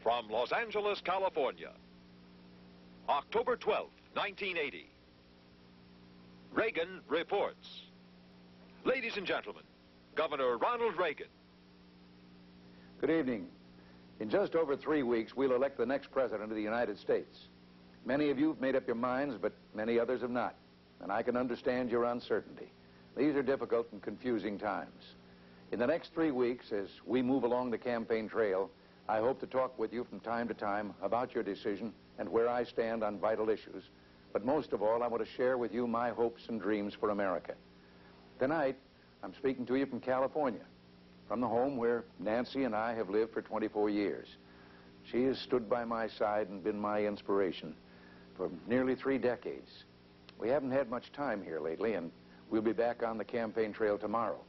From Los Angeles, California, October 12, 1980. Reagan reports. Ladies and gentlemen, Governor Ronald Reagan. Good evening. In just over 3 weeks, we'll elect the next president of the United States. Many of you have made up your minds, but many others have not. And I can understand your uncertainty. These are difficult and confusing times. In the next 3 weeks, as we move along the campaign trail, I hope to talk with you from time to time about your decision and where I stand on vital issues. But most of all, I want to share with you my hopes and dreams for America. Tonight, I'm speaking to you from California, from the home where Nancy and I have lived for 24 years. She has stood by my side and been my inspiration for nearly 3 decades. We haven't had much time here lately, and we'll be back on the campaign trail tomorrow.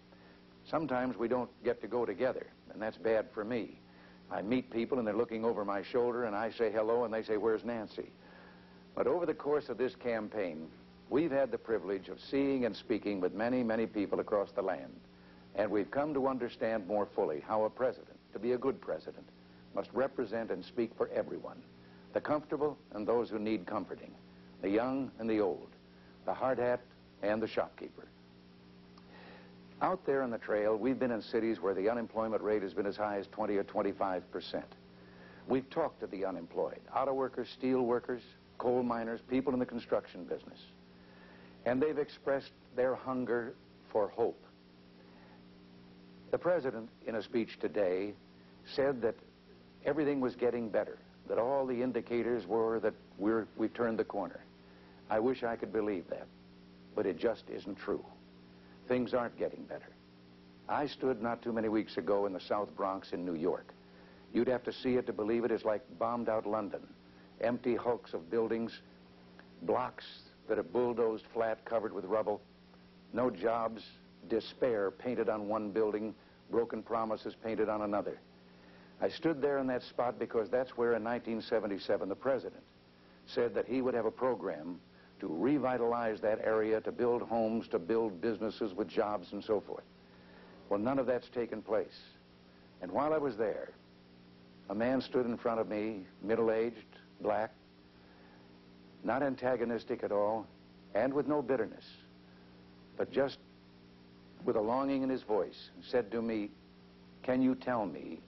Sometimes we don't get to go together, and that's bad for me. I meet people, and they're looking over my shoulder, and I say hello, and they say, "Where's Nancy?" But over the course of this campaign, we've had the privilege of seeing and speaking with many, many people across the land. And we've come to understand more fully how a president, to be a good president, must represent and speak for everyone. The comfortable and those who need comforting, the young and the old, the hard hat and the shopkeeper. Out there on the trail, we've been in cities where the unemployment rate has been as high as 20 or 25%. We've talked to the unemployed, auto workers, steel workers, coal miners, people in the construction business. And they've expressed their hunger for hope. The president, in a speech today, said that everything was getting better, that all the indicators were that we've turned the corner. I wish I could believe that, but it just isn't true. Things aren't getting better. I stood not too many weeks ago in the South Bronx in New York. You'd have to see it to believe it. It's like bombed out London. Empty hulks of buildings, blocks that are bulldozed flat, covered with rubble, no jobs, despair painted on one building, broken promises painted on another. I stood there in that spot because that's where in 1977 the president said that he would have a program to revitalize that area, to build homes, to build businesses with jobs and so forth. Well, none of that's taken place. And while I was there, a man stood in front of me, middle-aged, black, not antagonistic at all, and with no bitterness, but just with a longing in his voice, said to me, "Can you tell me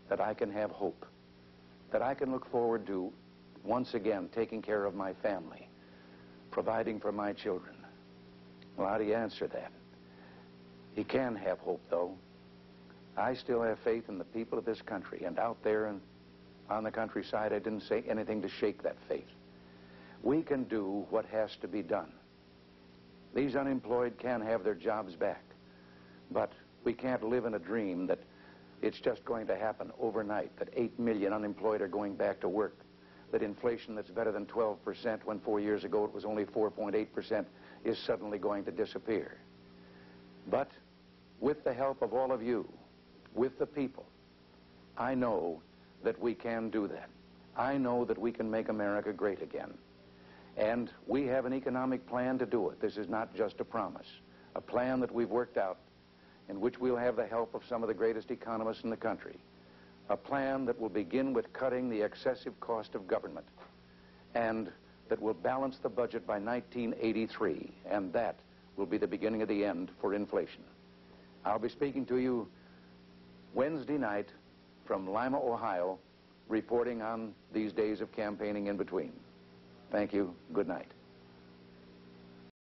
that I can have hope, that I can look forward to once again taking care of my family, providing for my children?" Well, how do you answer that? He can have hope, though. I still have faith in the people of this country, and out there on the countryside, I didn't say anything to shake that faith. We can do what has to be done. These unemployed can have their jobs back, but we can't live in a dream that it's just going to happen overnight, that 8 million unemployed are going back to work, that inflation that's better than 12% when 4 years ago it was only 4.8% is suddenly going to disappear. But with the help of all of you, with the people, I know that we can do that. I know that we can make America great again. And we have an economic plan to do it. This is not just a promise. A plan that we've worked out in which we'll have the help of some of the greatest economists in the country. A plan that will begin with cutting the excessive cost of government and that will balance the budget by 1983, and that will be the beginning of the end for inflation. I'll be speaking to you Wednesday night from Lima, Ohio, reporting on these days of campaigning in between. Thank you. Good night.